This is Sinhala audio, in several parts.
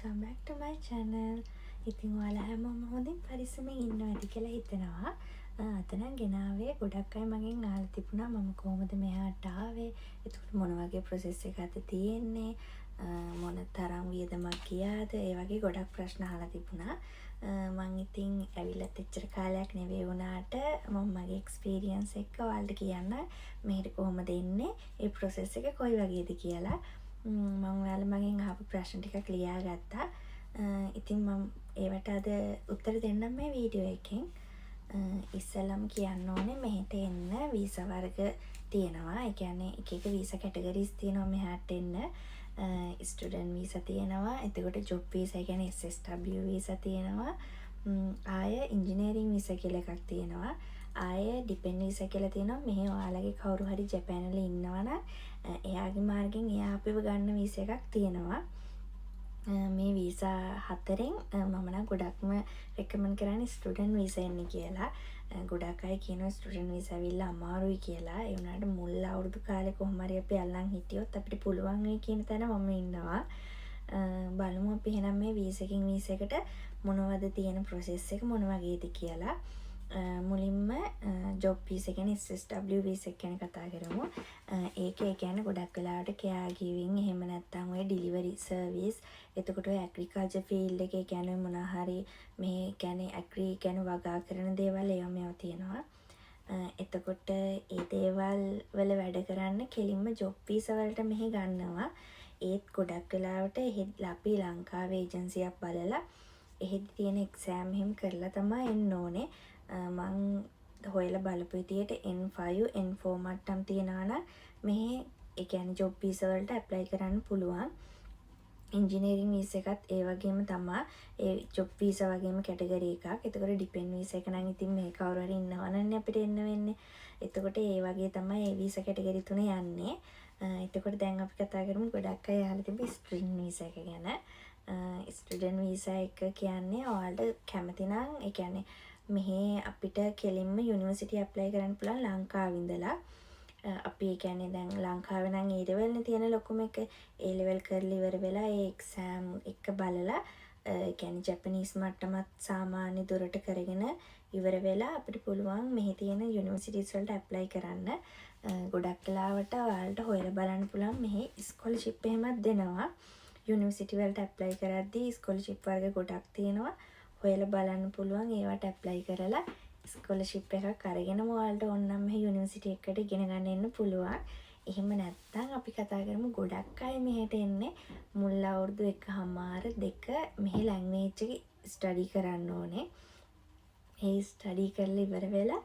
welcome back to my channel. ඉතින් ඔයාලා හැමෝම හොඳින් පරිස්සමෙන් ඉන්නවා ඇති කියලා හිතනවා. අද නම් ගෙනාවේ ගොඩක් අය මගෙන් අහලා තිබුණා මම කොහොමද මෙහාට ආවේ? ඒකට මොන වගේ process එකක්ද තියෙන්නේ? මොන තරම් වියදමක් ගියාද? ඒ වගේ ගොඩක් ප්‍රශ්න අහලා තිබුණා. මම ඉතින් ඇවිල්ලා එච්චර කාලයක් නෙවෙයි වුණාට මම මගේ experience එක ඔයාලට කියන්න මෙහෙට කොහොමද එන්නේ? ඒ process එක කොයි වගේද කියලා. මම ඔයාලා මගෙන් අහපු ප්‍රශ්න ටිකක් ලියා ගත්තා. ඉතින් මම ඒවට අද උත්තර දෙන්නම් මේ වීඩියෝ එකෙන්. ඉස්සෙල්ලම කියන්න ඕනේ මෙහෙට එන්න වීසා වර්ග තියෙනවා. ඒ කියන්නේ එක එක වීසා කැටගරිස් තියෙනවා මෙහාට එන්න. ස්ටුඩන්ට් වීසා තියෙනවා. එතකොට ජොබ් වීසා කියන්නේ SSW වීසා තියෙනවා. ආය ඉංජිනේරින් වීසා කියලා එකක් තියෙනවා. ආය ඩිපෙන්ඩ් වීසා කියලා තියෙනවා. මෙහි ඔයාලගේ කවුරු හරි ජපාන් වල ඉන්නවා නම් එයාගේ මාර්ගෙන් එයා අපිව ගන්න වීසා එකක් තියෙනවා. මේ වීසා හතරෙන් මම නම් ගොඩක්ම රෙකමන්ඩ් කරන්නේ ස්ටුඩන්ට් වීසා එන්න කියලා. ගොඩක් අය කියනවා ස්ටුඩන්ට් වීසා ඇවිල්ලා අමාරුයි කියලා. ඒ වුණාට මුල් අවුරුදු කාලේ කොහොම හරි අපි අල්ලන් හිටියොත් අපිට පුළුවන් වෙයි කියන තැන මම ඉන්නවා. බලමු අපි එහෙනම් මේ වීසා එකකින් වීසා එකට මොනවද තියෙන process එක මොන වගේද කියලා. මුලින්ම ජොබ් වීසා කියන්නේ SSW වීසා ගැන කතා කරමු. ඒක ඒ කියන්නේ ගොඩක් වෙලාවට care giving එහෙම නැත්නම් ඔය delivery service එතකොට ඔය ඇග්‍රිකල්චර් ෆීල්ඩ් එකේ කියන්නේ මොනවා හරි මේ කියන්නේ ඇග්‍රි කියන්නේ වගා කරන දේවල් ඒවා තියෙනවා. එතකොට ඒ දේවල් වල වැඩ කරන්න කෙලින්ම ජොබ් වීසා වලට මෙහි ගන්නවා. ඒත් ගොඩක් වෙලාවට එහෙදලා අපි ලංකාවේ ඒජන්සියක් බලලා එහෙදි තියෙන එක්සෑම් එහෙම කරලා තමයි එන්න ඕනේ. මං හොයලා බලපු විදියට N5 N4 මට්ටම් තියනවා නම් මෙහි ඒ කියන්නේ ජොබ් වීසා වලට ඇප්ලයි කරන්න පුළුවන්. ඉංජිනේරින් වීසා එකත් ඒ වගේම තමයි. ඒ ජොබ් වීසා වගේම කැටගරි එකක්. එතකොට ඩිපෙන්ඩ් වීසා එක නම් ඉතින් මේ කවුරු හරි ඉන්නවනනේ අපිට එන්න වෙන්නේ. එතකොට ඒ වගේ තමයි ඒ වීසා කැටගරි තුන යන්නේ. එතකොට දැන් අපි කතා කරමු ගොඩක් අය අහලා තිබි ස්ටුඩන්ට් වීසා එක ගැන. ස්ටුඩන්ට් වීසා එක කියන්නේ ඔයාලට කැමති නම් ඒ කියන්නේ මෙහි අපිට කෙලින්ම යුනිවර්සිටි ඇප්ලයි කරන්න පුළුවන් ලංකාවේ ඉඳලා. අපි ඒ කියන්නේ දැන් ලංකාවේ නම් A level නේ තියෙන ලොකුම එක. A level කරලා ඉවර වෙලා ඒ එක්සෑම් එක බලලා ඒ කියන්නේ ජපනීස් මට්ටමත් සාමාන්‍ය දුරට කරගෙන ඉවර වෙලා අපිට පුළුවන් මෙහි තියෙන යුනිවර්සිටිස් වලට ඇප්ලයි කරන්න. ගොඩක් වෙලාවට ඔයාලට හොයලා බලන්න පුළුවන් මෙහි ස්කෝලර්ෂිප් එහෙමත් දෙනවා. යුනිවර්සිටි වලට ඇප්ලයි කරද්දී ස්කෝලර්ෂිප් වර්ග ගොඩක් තියෙනවා. හොයලා බලන්න පුළුවන් ඒවට ඇප්ලයි කරලා ස්කෝලර්ෂිප් එකක් අරගෙන ඔයාලට ඕනනම් මේ යුනිවර්සිටි එකකට ඉගෙන ගන්න එන්න පුළුවන්. එහෙම නැත්නම් අපි කතා කරමු ගොඩක් අය මෙහෙට එන්නේ මුල් අවුරුදු 1.5 මෙහි ලැන්ග්වේජ් එක ස්ටඩි කරන්න ඕනේ. ඒ ස්ටඩි කරලා ඉවර වෙලා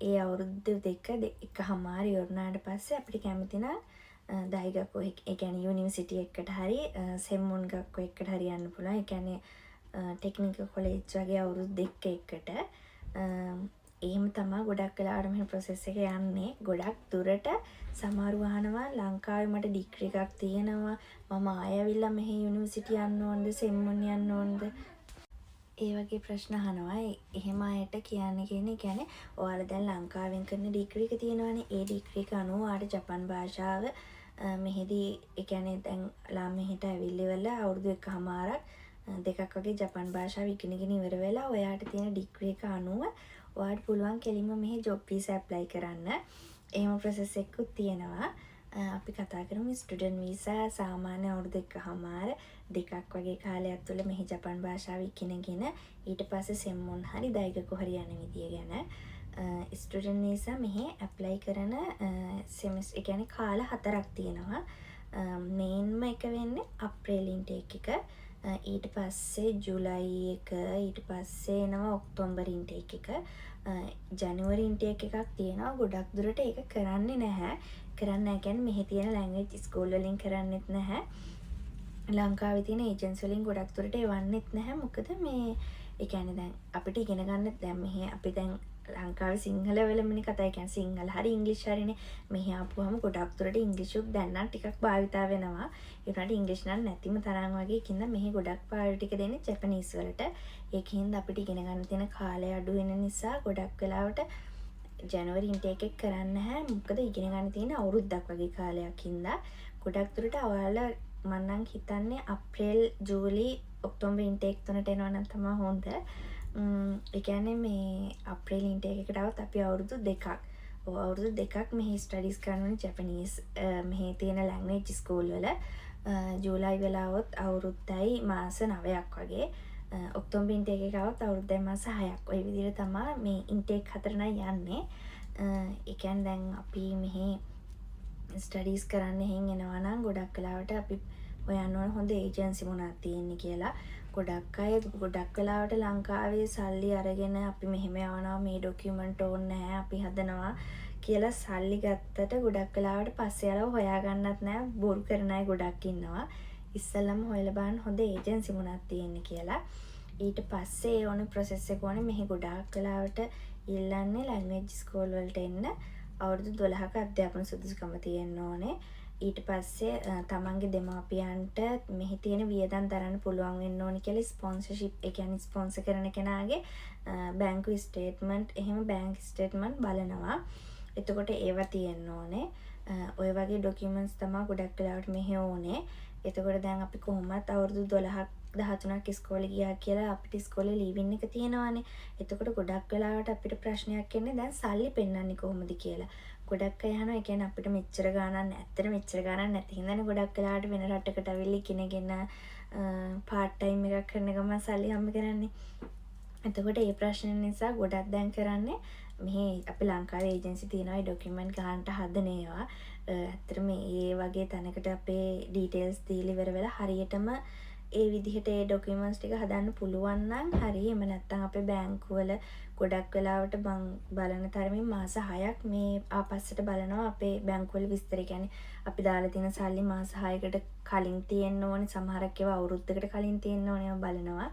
ඒ අවුරුදු 1.5 ඉවරනාට පස්සේ අපිට කැමති නම් දෛගකෝ ඒ කියන්නේ යුනිවර්සිටි එකකට හරි සෙම්මුන් ගක්කෝ එකකට හරි යන්න පුළුවන්. ඒ කියන්නේ ටෙක්නිකල් කොලෙජ් වගේ අවුරුදු 2 එකට එහෙම තමයි ගොඩක් වෙලාවට මේ process එක යන්නේ. ගොඩක් දුරට සමහරව අහනවා ලංකාවේ මට ඩිග්‍රී එකක් තියෙනවා මම ආයෙ ඇවිල්ලා මෙහි යුනිවර්සිටි යන්න ඕනද සෙම්මුන් යන්න ඕනද ඒ වගේ ප්‍රශ්න අහනවා. එහෙම අයට කියන්නේ ඔයාලා දැන් ලංකාවෙන් කරන ඩිග්‍රී එක තියෙනවානේ. ඒ ඩිග්‍රී එක අනුව ඔයාලට ජපන් භාෂාව මෙහිදී ඒ කියන්නේ දැන් මෙහෙට ඇවිල්ලා අවුරුදු 1.5ක් දෙකක් වගේ ජපන් භාෂාව ඉගෙනගෙන ඉවර වෙලා ඔයාට තියෙන ඩිග්‍රී එක අනුව ඔයාට පුළුවන් කෙලින්ම මෙහි ජොබ් වීසා ඇප්ලයි කරන්න. එහෙම process එකකුත් තියෙනවා. අපි කතා කරමු ස්ටුඩන්ට් වීසා සාමාන්‍ය අවුරුදු 1.5 දෙකක් වගේ කාලයක් තුළ මෙහි ජපන් භාෂාව ඉගෙනගෙන ඊට පස්සේ සෙම්මුන් හරි දෛගකෝ හරි යන විදිය ගැන. ස්ටුඩන්ට් වීසා මෙහි ඇප්ලයි කරන සෙමිස්ටර් ඒ කියන්නේ කාල 4ක් තියෙනවා. මේන්ම එක වෙන්නේ අප්‍රේල් ඉන්ටේක් එක. ඊට පස්සේ ජුලයි එක ඊට පස්සේ එනවා ඔක්තෝබර් ඉන්ටේක් එක. ජනවරි ඉන්ටේක් එකක් තියෙනවා. ගොඩක් දුරට ඒක කරන්නේ නැහැ. කරන්නේ නැහැ කියන්නේ මෙහි තියෙන ලැන්ග්වේජ් ස්කූල් වලින් කරන්නේත් නැහැ. ලංකාවේ තියෙන ඒජන්සි වලින් ගොඩක් දුරට එවන්නෙත් නැහැ. මොකද මේ ඒ කියන්නේ දැන් අපිට ඉගෙන ගන්න දැන් මෙහි අපි දැන් ලංකාවේ සිංහල වලමනේ කතා කියන්නේ සිංහල හරි ඉංග්‍රීසි හරිනේ. මෙහි ආපුවම ගොඩක් දුරට ඉංග්‍රීසිුත් දැන් නම් ටිකක් භාවිතා වෙනවා. ඒ වුණාට ඉංග්‍රීසි නම් නැතිම තරම් වගේ කින්ද මෙහි ගොඩක් පාඩු ටික දෙන්නේ ජපනීස් වලට. ඒකින්ද අපිට ඉගෙන ගන්න තියෙන කාලය අඩු වෙන නිසා ගොඩක් වෙලාවට ජනවරි ඉන්ටේක් එක කරන්නේ නැහැ. මොකද ඉගෙන ගන්න තියෙන අවුරුද්දක් වගේ කාලයක් හින්දා ගොඩක් දුරට ඔයාලා මම හිතන්නේ අප්‍රේල් ජූලි ඔක්තෝබර් ඉන්ටේක් තුනට එනවා නම් තමයි හොඳ. ඒ කියන්නේ මේ අප්‍රේල් ඉන්ටේක් එකට આવත් අපි අවුරුදු දෙකක් මෙහි ස්ටඩීස් කරනවා ජැපනීස් මෙහි තියෙන ලැන්ග්වේජ් ස්කූල් වල. ජූලයි වෙලාවොත් අවුරුද්දයි මාස 9ක් වගේ. ඔක්තෝබර් ඉන්ටේක් එක આવත් අවුරුද්දයි මාස 6ක්. ওই විදිහට තමයි මේ ඉන්ටේක් හතර යන්නේ. ඒ කියන්නේ දැන් අපි මෙහි ස්ටඩීස් කරන්න එහෙන් එනවා නම් ගොඩක් වෙලාවට අපි හොයන්න ඕන හොඳ ඒජන්සි මොනවද තියෙන්නේ කියලා. ගොඩක් අය ගොඩක් වෙලාවට ලංකාවේ සල්ලි අරගෙන අපි මෙහෙම යවනවා මේ ඩොකියුමන්ට් ඕනේ නැහැ අපි හදනවා කියලා සල්ලි ගත්තට ගොඩක් වෙලාවට පස්සේ ආව හොයාගන්නත් නැහැ බොරු කරන අය ගොඩක් ඉන්නවා. ඉස්සෙල්ලම හොයලා බලන්න හොඳ ඒජන්සි මොනවද තියෙන්නේ කියලා. ඊට පස්සේ ඕන ප්‍රොසෙස් එක ඕනේ මෙහි ගොඩක් වෙලාවට ඉල්ලන්නේ ලැන්ග්වේජ් ස්කූල් වලට එන්න අවුරුදු 12ක අධ්‍යාපන සුදුසුකම තියෙන්න ඕනේ. ඊට පස්සේ තමන්ගේ දෙමාපියන්ට මෙහි තියෙන වියදම් දරන්න පුළුවන් වෙන්න ඕනේ කියලා ස්පොන්සර්ෂිප් ඒ කියන්නේ ස්පොන්සර් කරන කෙනාගේ බැංකු ස්ටේට්මන්ට් එහෙම බැංක් ස්ටේට්මන්ට් බලනවා. එතකොට ඒවා තියෙන්න ඕනේ. ඔය වගේ ඩොකියුමන්ට්ස් තමයි ගොඩක් වෙලාවට මෙහි ඕනේ. එතකොට දැන් අපි කොහොමත් අවුරුදු 12ක් 13ක් ඉස්කෝලේ ගියා කියලා අපිට ඉස්කෝලේ ලීවින් එක තියෙනවානේ. එතකොට ගොඩක් වෙලාවට අපිට ප්‍රශ්නයක් එන්නේ දැන් සල්ලි පෙන්නන්නේ කොහොමද කියලා. ගොඩක් අය අහනවා ඒ කියන්නේ අපිට මෙච්චර ගාණක් ඇත්තට මෙච්චර ගාණක් නැති හින්දානේ ගොඩක් වෙලාවට වෙන රටකට අවිල්ල ඉගෙනගෙන පාර්ට් ටයිම් එකක් කරන ගමන් සල්ලි හම්බ කරන්නේ. එතකොට ඒ ප්‍රශ්න නිසා ගොඩක් දැන් කරන්නේ මෙහි අපි ලංකාවේ ඒජන්සි තියෙනවා ඩොකියුමන්ට් ගන්නට හදන ඒවා. ඇත්තට මේ වගේ තැනකට අපේ ඩීටේල්ස් දීලා ඉවර වෙලා හරියටම ඒ විදිහට ඒ ඩොකියුමන්ට්ස් ටික හදන්න පුළුවන් නම් හරි. එහෙම නැත්නම් අපේ බැංකුවල ගොඩක් වෙලාවට බලන තරමින් මාස 6ක් මේ ආපස්සට බලනවා අපේ බැංකුවල විස්තර. කියන්නේ අපි දාලා තියෙන සල්ලි මාස 6කට කලින් තියෙන්න ඕනේ. සමහරක් ඒවා අවුරුද්දකට කලින් තියෙන්න ඕනේ බලනවා.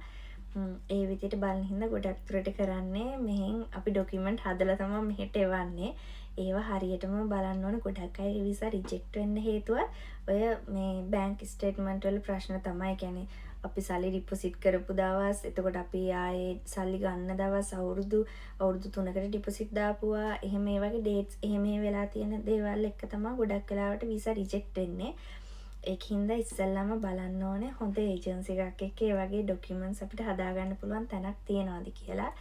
ඒ විදිහට බලන හින්දා ගොඩක් දුරට කරන්නේ මෙහෙන් අපි ඩොකියුමන්ට් හදලා තමයි මෙහෙට එවන්නේ. ඒවා හරියටම බලන්න ඕනේ. ගොඩක් අය විසා රිජෙක්ට් වෙන්න හේතුව ඔය මේ බැංක් ස්ටේට්මන්ට් වල ප්‍රශ්න තමයි. කියන්නේ අපි සල්ලි ඩිපොසිට් කරපු දවස්, එතකොට අපි ආයේ සල්ලි ගන්න දවස්, අවුරුදු 3කට ඩිපොසිට් දාපුවා, එහෙම ඒ වගේ ඩේට්ස් එහෙම වෙලා තියෙන දේවල් එක්ක තමයි ගොඩක් වෙලාවට වීසා රිජෙක්ට් වෙන්නේ. ඒකින්ද ඉස්සෙල්ලාම බලන්න ඕනේ හොඳ ඒජන්සි එකක් එක්ක ඒ වගේ ඩොකියුමන්ට්ස් අපිට හදාගන්න පුළුවන් තැනක් තියෙනවද කියලා.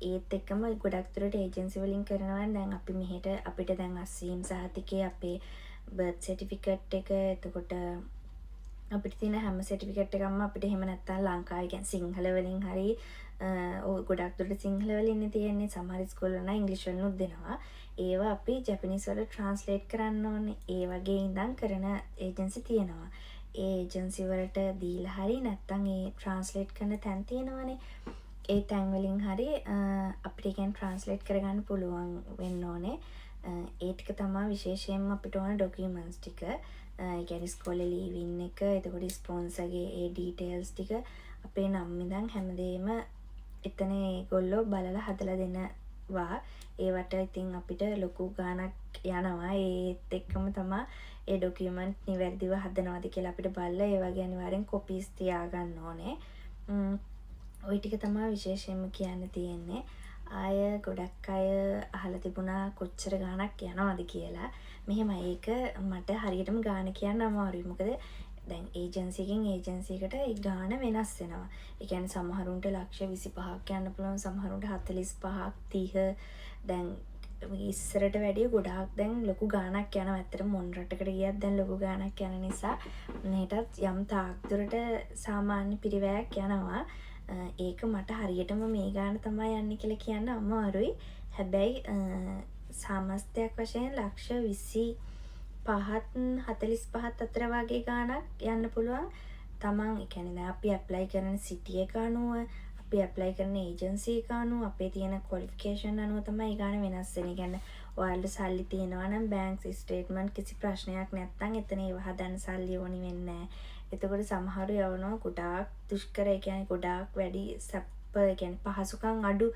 ඒත් එක්කම ගොඩක් දුරට ඒජන්සි වලින් කරනවා. දැන් අපි මෙහෙට අපිට දැන් අස්සීම් සහතිකේ අපේ බර්ත් සර්ටිෆිකේට් එක එතකොට අපිට තියෙන හැම සර්ටිෆිකේට් එකක්ම අපිට එහෙම නැත්නම් ලංකාවේ කියන්නේ සිංහල වලින් හරි ගොඩක් දුරට සිංහල වලින් තියෙන්නේ. සමහර ස්කූල් වල නම් ඉංග්‍රීසි වලිනුත් දෙනවා. ඒවා අපි ජැපනීස් වලට ට්‍රාන්ස්ලේට් කරන්න ඕනේ. ඒ වගේ ඉඳන් කරන ඒජන්සි තියෙනවා. ඒ ඒජන්සි වලට දීලා හරි නැත්නම් ඒ ට්‍රාන්ස්ලේට් කරන තැන් තියෙනවනේ. ඒ තැන් වලින් හරි අපිට කියන්නේ ට්‍රාන්ස්ලේට් කරගන්න පුළුවන් වෙන්න ඕනේ. ඒ ටික තමයි විශේෂයෙන්ම අපිට ඕන ඩොකියුමන්ට්ස් ටික. ඒ කියන්නේ ඉස්කෝලේ ලීවින් එක, එතකොට ස්පොන්සර්ගේ ඒ ඩීටේල්ස් ටික අපේ නම් ඉඳන් හැමදේම එතන ඒගොල්ලෝ බලලා හදලා දෙනවා. ඒවට ඉතින් අපිට ලොකු ගාණක් යනවා. ඒත් එක්කම තමයි ඒ ඩොකියුමන්ට් නිවැරදිව හදනවද කියලා අපිට බලලා ඒ වගේ අනිවාර්යෙන් කොපීස් තියාගන්න ඕනේ. ওই ටික තමයි විශේෂයෙන්ම කියන්න තියෙන්නේ. ආය ගොඩක් අය අහලා තිබුණා කොච්චර ගාණක් යනවද කියලා. මෙහෙම ඒක මට හරියටම ගාණ කියන්න අමාරුයි. මොකද දැන් ඒජන්සි එකකින් ඒජන්සි එකට ඒ ගාණ වෙනස් වෙනවා. ඒ කියන්නේ සමහරුන්ට ලක්ෂ 25ක් යන්න පුළුවන්, සමහරුන්ට 45ක් 30. දැන් ඉස්සරට වැඩිය ගොඩාක් දැන් ලොකු ගාණක් යනවා. ඇත්තටම මොන රටකට ගියත් දැන් ලොකු ගාණක් යන නිසා මේකටත් යම් තාක් දුරට සාමාන්‍ය පිරිවැයක් යනවා. ඒක මට හරියටම මේ ගාණ තමයි යන්නේ කියලා කියන්න අමාරුයි. හැබැයි සාමස්තයක් වශයෙන් ලක්ෂ 25ත් 45ත් අතර වගේ ගාණක් යන්න පුළුවන්. තමන් ඒ කියන්නේ දැන් අපි ඇප්ලයි කරන සිටි එක අනුව, අපි ඇප්ලයි කරන ඒජන්සි එක අනුව, අපේ තියෙන ක්වොලිෆිකේෂන් අනුව තමයි ඒ ගාණ වෙනස් වෙන්නේ. කියන්නේ ඔයාලට සල්ලි තියෙනවා නම් බැංක් ස්ටේට්මන්ට් කිසි ප්‍රශ්නයක් නැත්නම් එතන ඒව හදන්න සල්ලි ඕනි වෙන්නේ නැහැ. එතකොට සමහරු යවනවා ගොඩාක් දුෂ්කර, ඒ කියන්නේ ගොඩාක් වැඩි සැප, ඒ කියන්නේ පහසුකම් අඩු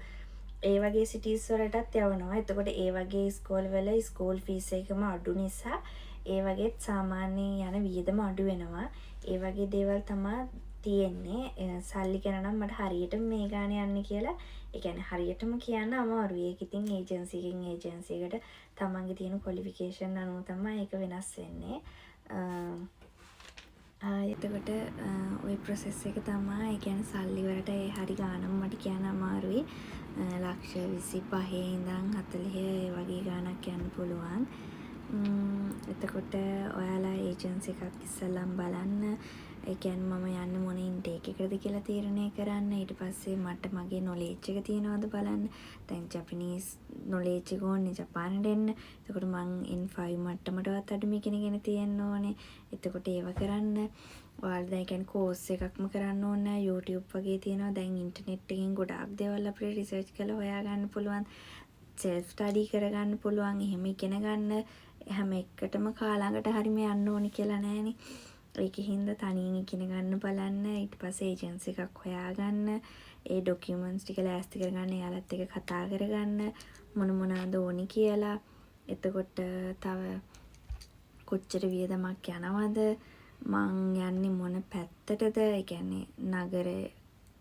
ඒ වගේ සිටිස් වලටත් යවනවා. එතකොට ඒ වගේ ස්කෝල්වල ස්කෝල් ෆීස් එකම අඩු නිසා ඒ වගේත් සාමාන්‍ය යන වියදම අඩු වෙනවා. ඒ වගේ දේවල් තමයි තියෙන්නේ. සල්ලි ගැන නම් මට හරියටම මේ ගාණ යන්නේ කියලා ඒ කියන්නේ හරියටම කියන්න අමාරුයි. ඒක ඉතින් ඒජන්සි එකකින් ඒජන්සි එකට තමන්ගේ තියෙන ක්වොලිෆිකේෂන් අනුව තමයි ඒක වෙනස් වෙන්නේ. එතකොට ওই ප්‍රොසෙස් එක තමයි ඒ කියන්නේ සල්ලි වලට ඒ හරි ගාණක් මට කියන්න අමාරුයි. ලක්ෂ 25 ඉඳන් 40 ඒ වගේ ගාණක් යන්න පුළුවන්. එතකොට ඔයාලා ඒජන්සි එකක් ඉස්සෙල්ලම බලන්න. ඒ කියන්නේ මම යන්නේ මොන ඉන්ටේක් එකකටද කියලා තීරණය කරන්න. ඊට පස්සේ මට මගේ නොලෙජ් එක තියෙනවද බලන්න. දැන් ජපනීස් නොලෙජ් එක ඕනේ ජපානට එන්න. එතකොට මං N5 මට්ටමටවත් අඩු ඉගෙනගෙන තියෙන්න ඕනේ. එතකොට ඒව කරන්න. ඔයාලා දැන් කියන්නේ කෝස් එකක්ම කරන්න ඕනේ නැහැ. YouTube වගේ තියෙනවා. දැන් ඉන්ටර්නෙට් එකෙන් ගොඩාක් දේවල් අපිට රිසර්ච් කරලා හොයාගන්න පුළුවන්. සෙල්ෆ් ස්ටඩි කරගන්න පුළුවන්. එහෙම ඉගෙන ගන්න හැම එකටම කාලඟට හරිම යන්න ඕනි කියලා නෑනේ. ඒකෙ හින්දා තනියෙන් ඉගෙන ගන්න බලන්න. ඊට පස්සේ ඒජන්සි එකක් හොයාගන්න. ඒ ඩොකියුමන්ට්ස් ටික ලෑස්ති කරගන්න. එයාලත් එක්ක කතා කරගන්න. මොන මොනවාද ඕනි කියලා. එතකොට තව කොච්චර වියදමක් යනවද? මං යන්නේ මොන පැත්තටද? ඒ කියන්නේ නගරේ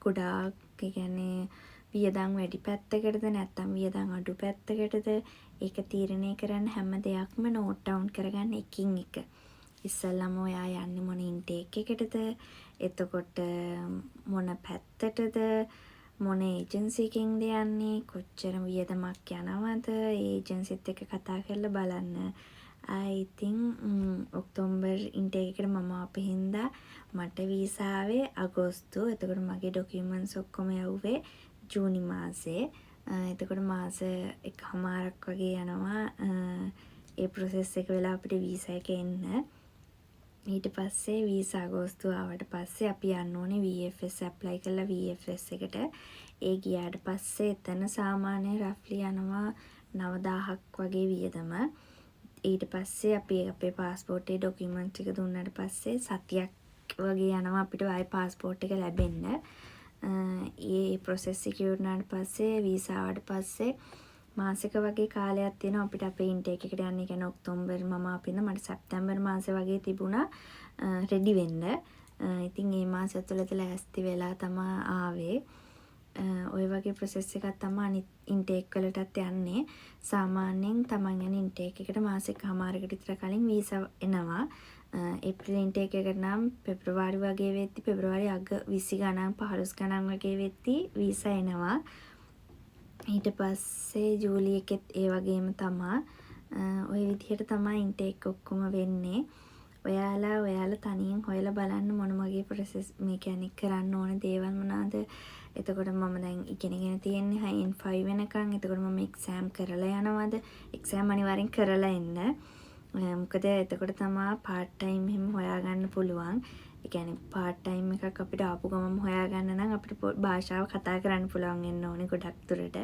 ගොඩාක් ඒ කියන්නේ වියදම් වැඩි පැත්තකටද නැත්නම් වියදම් අඩු පැත්තකටද? ඒක තීරණය කරන්න හැම දෙයක්ම නෝට් ඩවුන් කරගන්න එකින් එක. ඉස්සෙල්ලාම ඔයා යන්නේ මොන ඉන්ටේක් එකකටද? එතකොට මොන පැත්තටද? මොන ඒජන්සි එකකින්ද යන්නේ? කොච්චර වියදමක් යනවද? ඒජන්සිත් එක්ක කතා කරලා බලන්න. ඉතින් ඔක්තෝබර් ඉන්ටේක් එකට මම ආපු හින්දා මට වීසා ආවේ අගෝස්තු. එතකොට මගේ ඩොකියුමන්ට්ස් ඔක්කොම යවුවේ ජූනි මාසේ. එතකොට මාස එකමාරක් වගේ යනවා ඒ ප්‍රොසෙස් එක වෙලා අපිට වීසා එක එන්න. ඊට පස්සේ වීසා අගෝස්තු ආවට පස්සේ අපි යන්න ඕනේ VFS ඇප්ලයි කරලා VFS එකට. ඒ ගියාට පස්සේ එතන සාමාන්‍ය රෆ්ලි යනවා 9000ක් වගේ වියදම. ඊට පස්සේ අපි අපේ පාස්පෝර්ට් ඩොකියුමන්ට් ටික දුන්නාට පස්සේ සතියක් වගේ යනවා අපිට ආයේ පාස්පෝර්ට් එක ලැබෙන්න. ඒ ප්‍රොසෙස් එක ඉවරනාට පස්සේ වීසා ආවට පස්සේ මාසෙක වගේ කාලයක් තියෙනවා අපිට අපේ ඉන්ටේක් එකට යන්න. ඒ කියන්නේ ඔක්තෝබර් මම අපින්න මට සැප්තැම්බර් මාසේ වගේ තිබුණා රෙඩි වෙන්න. ඉතින් මේ මාසය තුළද ලෑස්ති වෙලා තමයි ආවේ. ඔය වගේ ප්‍රොසෙස් එකක් තමයි අනිත් ඉන්ටේක් වලටත් යන්නේ. සාමාන්‍යයෙන් තමන් යන ඉන්ටේක් එකට මාසෙකමාරකට විතර කලින් වීසා එනවා. ඒප්‍රිල් ඉන්ටේක් එකට නම් පෙබ්‍රවාරි වගේ වෙද්දි පෙබ්‍රවාරි අග 20 ගණන් 15 ගණන් වගේ වෙද්දි වීසා එනවා. ඊට පස්සේ ජූලි එකෙත් ඒ වගේම තමයි. ඔය විදිහට තමයි ඉන්ටේක් ඔක්කොම වෙන්නේ. ඔයාලා තනියෙන් හොයලා බලන්න මොන වගේ ප්‍රොසෙස් මේ කියන්නේ කරන්න ඕන දේවල් මොනවාද. එතකොට මම දැන් ඉගෙනගෙන තියෙන්නේ N5 වෙනකන්. එතකොට මම එක්සෑම් කරලා යනවාද? එක්සෑම් අනිවාර්යෙන් කරලා එන්න. මොකද එතකොට තමයි පාර්ට් ටයිම් එහෙම හොයාගන්න පුළුවන්. ඒ කියන්නේ පාර්ට් ටයිම් එකක් අපිට ආපු ගමම හොයාගන්න නම් අපිට භාෂාව කතා කරන්න පුළුවන් වෙන්න ඕනේ ගොඩක් දුරට.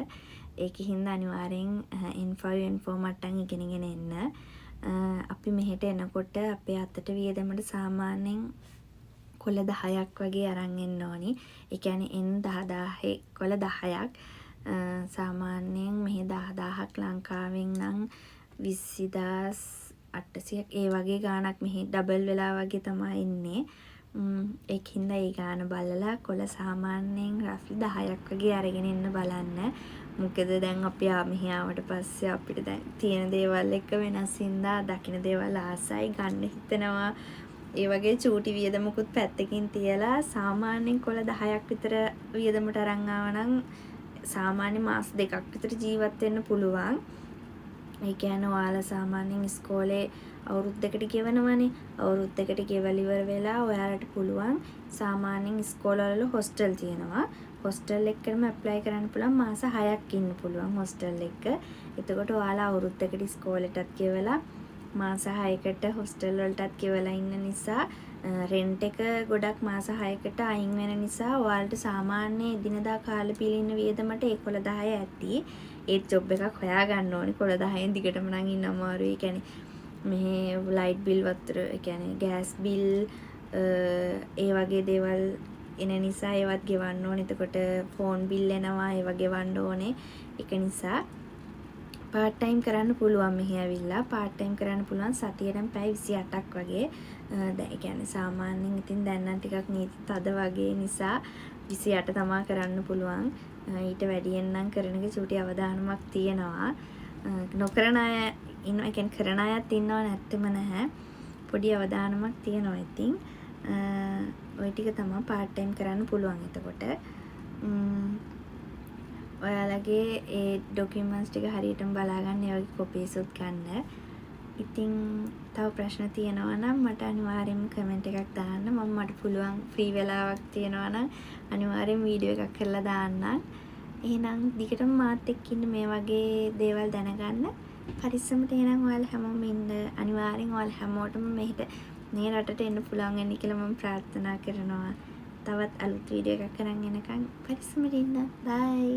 ඒකෙ හින්දා අනිවාර්යෙන් N5 N4 මට්ටම් ඉගෙනගෙන එන්න. අපි මෙහෙට එනකොට අපේ අතට වියදමට සාමාන්‍යයෙන් කොළ 10ක් වගේ අරන් එන්න ඕනි. ඒ කියන්නේ N10000 කොළ 10ක්. සාමාන්‍යයෙන් මෙහෙ 10000ක් ලංකාවෙන් නම් 20800ක් ඒ වගේ ගාණක් මෙහි ඩබල් වෙලා වගේ තමයි ඉන්නේ. ඒකින්ද ඒ ගාණ බලලා කොළ සාමාන්‍යයෙන් රෆ්ලි 10ක් වගේ අරගෙන ඉන්න බලන්න. මොකද දැන් අපි මෙහි ආවට පස්සේ අපිට දැන් තියෙන දේවල් එක්ක වෙනස් හින්දා දකින්න දේවල් ආසයි ගන්න හිතෙනවා. ඒ වගේ චූටි වියදමකුත් පැත්තකින් තියලා සාමාන්‍යයෙන් කොළ 10ක් විතර වියදමට අරන් ආවනම් සාමාන්‍ය මාස 2ක් විතර ජීවත් වෙන්න පුළුවන්. ඒ කියන්නේ ඔයාලා සාමාන්‍යයෙන් ඉස්කෝලේ අවුරුද්දකට ගෙවනවනේ. අවුරුද්දකට ගෙවල ඉවර වෙලා ඔයාලට පුළුවන් සාමාන්‍යයෙන් ඉස්කෝලවල හොස්ටල් තියෙනවා. හොස්ටල් එකකටම ඇප්ලයි කරන්න පුළුවන් මාස 6ක් ඉන්න පුළුවන් හොස්ටල් එක. එතකොට ඔයාලා අවුරුද්දකට ඉස්කෝලේටත් ගෙවලා මාස 6කට හොස්ටල් වලටත් ගෙවලා ඉන්න නිසා රෙන්ට් එක ගොඩක් මාස 6කට අයින් වෙන නිසා ඔයාලට සාමාන්‍ය එදිනදා කාලේ පිළින්න වියදමට ඒ කොළ 10 ඇති. ඒ ජොබ් එකක් හොයාගන්න ඕනේ. කොළ 10න් දිගටම නම් ඉන්න අමාරුයි. ඒ කියන්නේ මෙහි ලයිට් බිල් වතුර ඒ කියන්නේ ගෑස් බිල් ඒ වගේ දේවල් එන නිසා ඒවත් ගෙවන්න ඕනේ. එතකොට ෆෝන් බිල් එනවා ඒව ගෙවන්න ඕනේ. ඒක නිසා පාර්ට් ටයිම් කරන්න පුළුවන් මෙහි ඇවිල්ලා. පාර්ට් ටයිම් කරන්න පුළුවන් සතියටම පැය 28ක් වගේ. දැන් ඒ කියන්නේ සාමාන්‍යයෙන් ඉතින් දැන් නම් ටිකක් නීති තද වගේ නිසා 28 තමා කරන්න පුළුවන්. ඊට වැඩියෙන් නම් කරන එක චූටි අවදානමක් තියෙනවා. නොකරන අය ඉන්නවා. ඒ කියන්නේ කරන අයත් ඉන්නව නැත්තෙම නැහැ. පොඩි අවදානමක් තියෙනවා ඉතින්. ඔය ටික තමයි part time කරන්න පුළුවන්. එතකොට ඔයාලගේ ඒ ඩොකියුමන්ට්ස් ටික හරියටම බලා ගන්න. ඒ වගේ කොපීස් උත් ගන්න. ඉතින් තව ප්‍රශ්න තියෙනවා නම් මට අනිවාර්යෙන්ම කමෙන්ට් එකක් දාන්න. මට පුළුවන් ෆ්‍රී වෙලාවක් තියෙනවා නම් අනිවාර්යෙන් වීඩියෝ එකක් කරලා දාන්නම්. එහෙනම් දිගටම මාත් එක්ක ඉන්න මේ වගේ දේවල් දැනගන්න. පරිස්සමට එහෙනම් ඔයාලා හැමෝම ඉන්න. අනිවාර්යෙන් ඔයාලා හැමෝටම මෙහෙට මේ රටට එන්න පුළුවන් වෙන්න කියලා මම ප්‍රාර්ථනා කරනවා. තවත් අලුත් වීඩියෝ එකක් කරන් එනකන් පරිස්සමට ඉන්න. බයි.